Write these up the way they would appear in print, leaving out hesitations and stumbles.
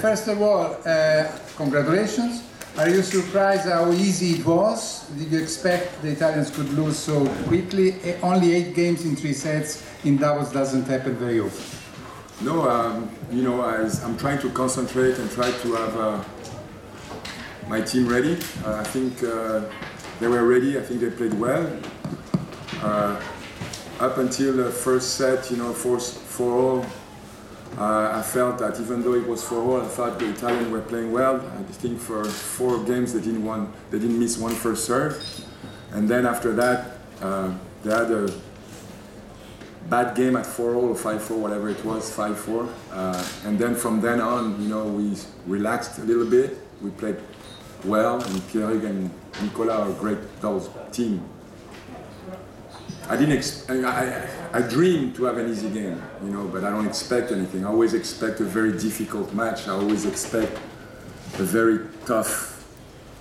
First of all, congratulations. Are you surprised how easy it was? Did you expect the Italians could lose so quickly? Only 8 games in 3 sets in doubles doesn't happen very often. No, I'm trying to concentrate and try to have my team ready. I think they were ready. I think they played well. Up until the first set, 4-all, I felt that even though it was 4-all, I thought the Italians were playing well. I think for 4 games they didn't miss one first serve, and then after that they had a bad game at 4-all or 5-4, whatever it was, 5-4, and then from then on, we relaxed a little bit. We played well, and Pierre and Nicolas are a great doubles team. I dream to have an easy game, but I don't expect anything. I always expect a very difficult match. I always expect a very tough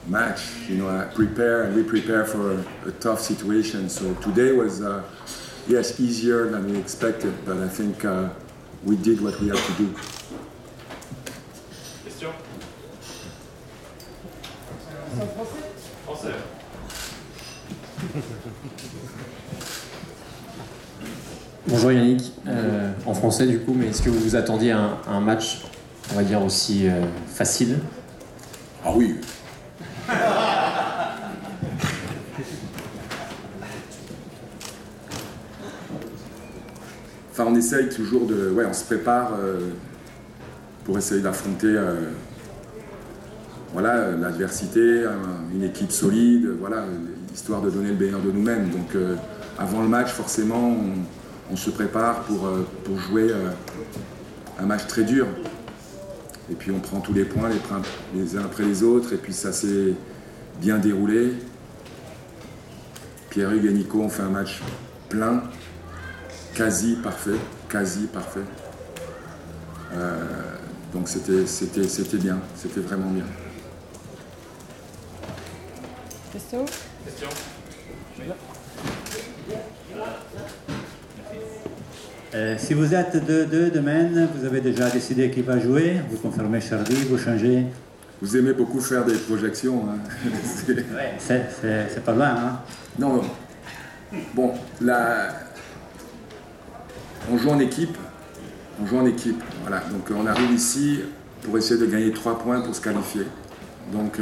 match. I prepare and we prepare for a tough situation. So today was, yes, easier than we expected, but I think we did what we had to do. Question? Français. Bonjour Yannick, en français du coup, mais est-ce que vous vous attendiez à un match, on va dire, aussi facile? Ah oui. Enfin, on essaye toujours on se prépare pour essayer d'affronter l'adversité, une équipe solide, histoire de donner le meilleur de nous-mêmes. Donc avant le match, forcément, on se prépare pour jouer un match très dur. Et puis on prend tous les points les uns après les autres, et puis ça s'est bien déroulé. Pierre-Hugues et Nico ont fait un match plein, quasi parfait. Donc c'était bien, c'était vraiment bien. Question? Si vous êtes 2-2 demain, vous avez déjà décidé qui va jouer, vous confirmez Chardy, vous changez. Vous aimez beaucoup faire des projections, hein. Ouais, c'est pas loin, hein. Non. Bon, là, on joue en équipe. Voilà. Donc on arrive ici pour essayer de gagner 3 points pour se qualifier. Donc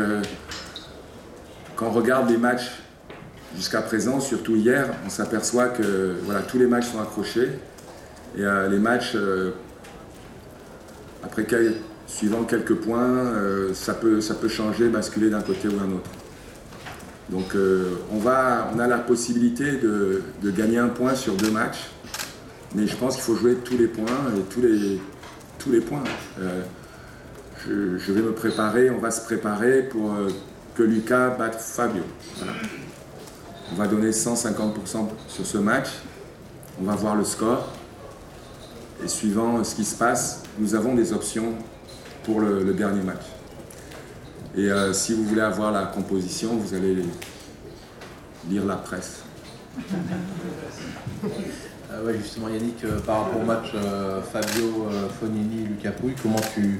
quand on regarde les matchs jusqu'à présent, surtout hier, on s'aperçoit que tous les matchs sont accrochés. Et les matchs, suivant quelques points, ça peut changer, basculer d'un côté ou d'un autre. Donc on a la possibilité de gagner 1 point sur 2 matchs, mais je pense qu'il faut jouer tous les points et tous les points. Je vais me préparer, on va se préparer pour que Lucas batte Fabio. Voilà. On va donner 150% sur ce match, on va voir le score. Et suivant ce qui se passe, nous avons des options pour le dernier match. Et si vous voulez avoir la composition, vous allez lire la presse. Ouais, justement Yannick, par rapport au match Fabio, Fognini, Lucas Pouille, comment tu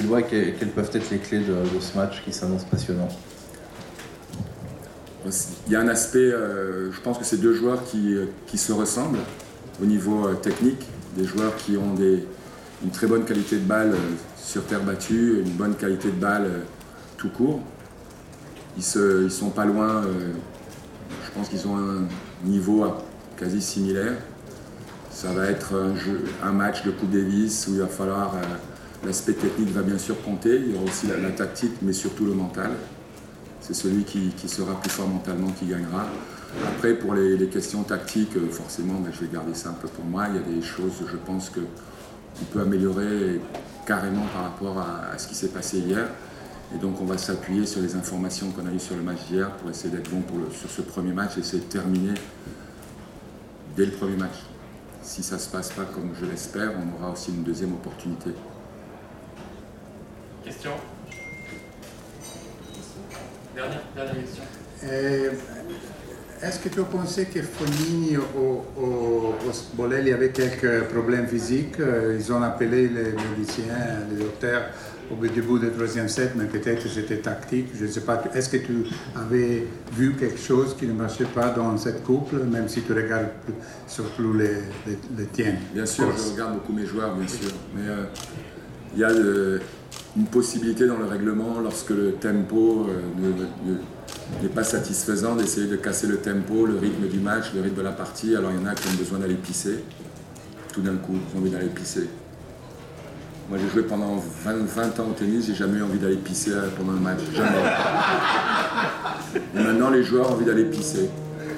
le vois, quelles peuvent être les clés de ce match qui s'annonce passionnant? Il y a un aspect, je pense que c'est 2 joueurs qui se ressemblent au niveau technique. Des joueurs qui ont une très bonne qualité de balle sur terre battue, une bonne qualité de balle tout court. Ils sont pas loin, je pense qu'ils ont un niveau quasi similaire. Ça va être un match de Coupe Davis où il va falloir, l'aspect technique va bien sûr compter, il y aura aussi la tactique, mais surtout le mental. C'est celui qui sera plus fort mentalement qui gagnera. Après, pour les questions tactiques, forcément, je vais garder ça un peu pour moi. Il y a des choses, je pense, qu'on peut améliorer carrément par rapport à ce qui s'est passé hier. Et donc, on va s'appuyer sur les informations qu'on a eues sur le match d'hier pour essayer d'être bon sur ce premier match et essayer de terminer dès le premier match. Si ça ne se passe pas comme je l'espère, on aura aussi une deuxième opportunité. Question? Dernière question. est-ce que tu as pensé que Fognini ou Bolelli avaient quelques problèmes physiques? Ils ont appelé les médecins, les docteurs au début du troisième set, mais peut-être c'était tactique. Je ne sais pas. Est-ce que tu avais vu quelque chose qui ne marchait pas dans cette couple, même si tu regardes surtout les tiennes? Bien sûr, je regarde beaucoup mes joueurs, bien sûr. Mais il y a une possibilité dans le règlement, lorsque le tempo n'est pas satisfaisant, d'essayer de casser le tempo, le rythme du match, le rythme de la partie. Alors il y en a qui ont besoin d'aller pisser. Tout d'un coup, ils ont envie d'aller pisser. Moi j'ai joué pendant 20 ans au tennis, j'ai jamais eu envie d'aller pisser pendant le match. Jamais. Et maintenant les joueurs ont envie d'aller pisser.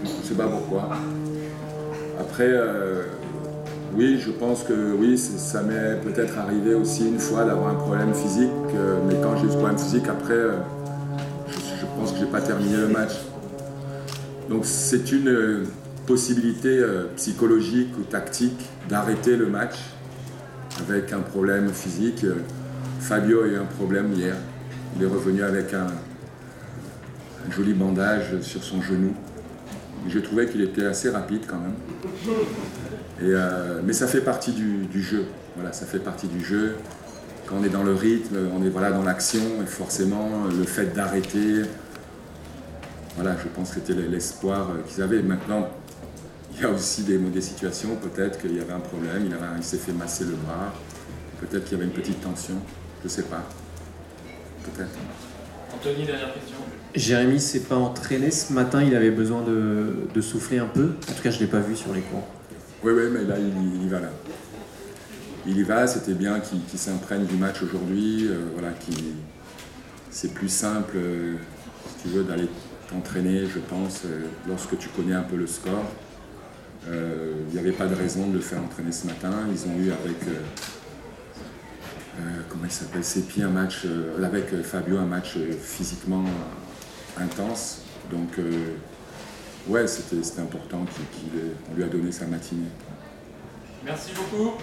Je ne sais pas pourquoi. Après, oui, je pense que oui, ça m'est peut-être arrivé aussi une fois d'avoir un problème physique, mais quand j'ai eu ce problème physique, après, je pense que je n'ai pas terminé le match. Donc c'est une possibilité psychologique ou tactique d'arrêter le match avec un problème physique. Fabio a eu un problème hier. Il est revenu avec un joli bandage sur son genou. J'ai trouvé qu'il était assez rapide quand même. Mais ça fait partie du jeu. Voilà, ça fait partie du jeu. Quand on est dans le rythme, on est dans l'action, et forcément le fait d'arrêter, voilà, je pense que c'était l'espoir qu'ils avaient. Maintenant, il y a aussi des situations, peut-être qu'il y avait un problème, il s'est fait masser le bras, peut-être qu'il y avait une petite tension, je ne sais pas. Peut-être. Anthony, dernière question. Jérémy s'est pas entraîné ce matin, il avait besoin de souffler un peu. En tout cas, je ne l'ai pas vu sur les cours. Oui, mais là, il y va là. Il y va, c'était bien qu'il s'imprègne du match aujourd'hui. Voilà, c'est plus simple, si tu veux, d'aller t'entraîner, je pense, lorsque tu connais un peu le score. Il n'y avait pas de raison de le faire entraîner ce matin. Ils ont eu avec, comment il s'appelle, Sepi, un match, avec Fabio, un match physiquement intense. Donc, ouais, c'était important qu'on lui a donné sa matinée. Merci beaucoup.